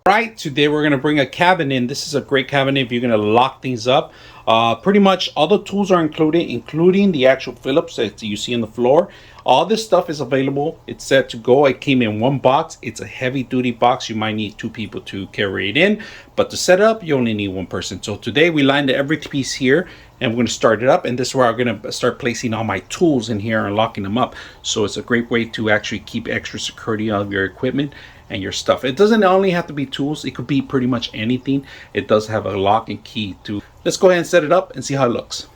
Right, today we're going to bring a cabinet in. This is a great cabinet if you're going to lock things up. Pretty much all the tools are included, including the actual Phillips that you see on the floor. All this stuff is available. It's set to go. It came in one box. It's a heavy duty box. You might need two people to carry it in, but to set up, you only need one person. So today we lined every piece here and we're going to start it up, and this is where I'm going to start placing all my tools in here and locking them up. So it's a great way to actually keep extra security out of your equipment and your stuff. It doesn't only have to be tools, it could be pretty much anything. It does have a lock and key too. Let's go ahead and set it up and see how it looks.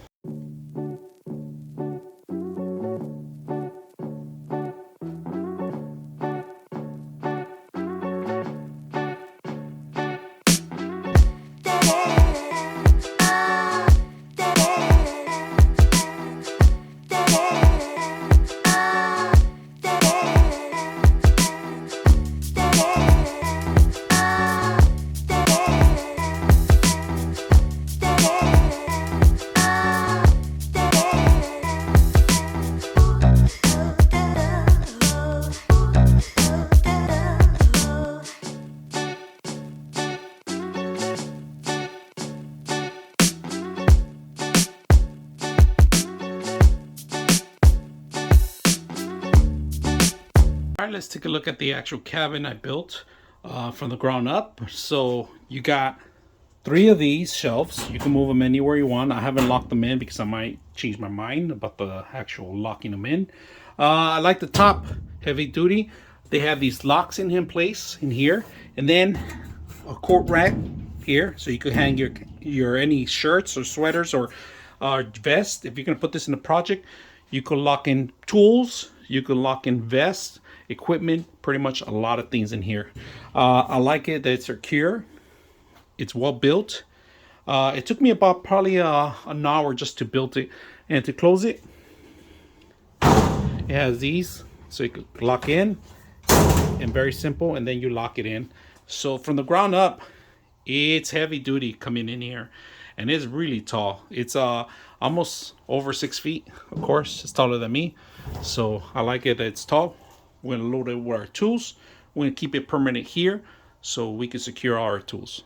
All right, let's take a look at the actual cabin I built from the ground up. So you got 3 of these shelves. You can move them anywhere you want. I haven't locked them in because I might change my mind about the actual locking them in. I like the top, heavy duty. They have these locks in place in here, and then a coat rack here, so you could hang your any shirts or sweaters or vest. If you're gonna put this in a project, you could lock in tools. You can lock in vests, equipment, pretty much a lot of things in here. I like it that it's secure. It's well built. It took me about probably an hour just to build it, and to close it, it has these, so you can lock in, and very simple, and then you lock it in. So from the ground up, it's heavy duty coming in here, and it's really tall. It's almost over 6 feet. Of course, it's taller than me, so I like it that it's tall. We're gonna load it with our tools. We're gonna keep it permanent here so we can secure our tools.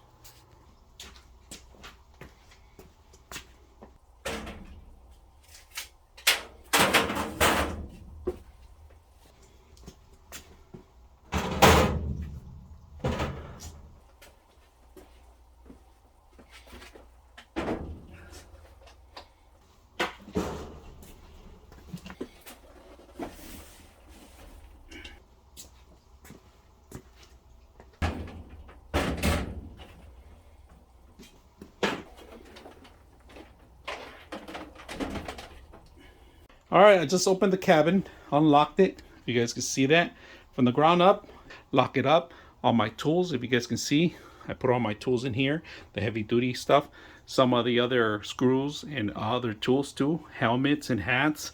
All right, I just opened the cabin, unlocked it. You guys can see that from the ground up. Lock it up. All my tools, if you guys can see, I put all my tools in here, the heavy duty stuff, some of the other screws and other tools too, helmets and hats,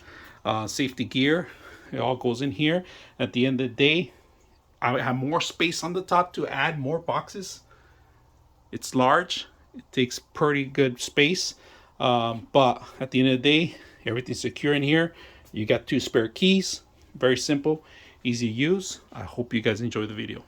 safety gear. It all goes in here. At the end of the day, I have more space on the top to add more boxes. It's large. It takes pretty good space, but at the end of the day, everything's secure in here. You got 2 spare keys. Very simple, easy to use. I hope you guys enjoy the video.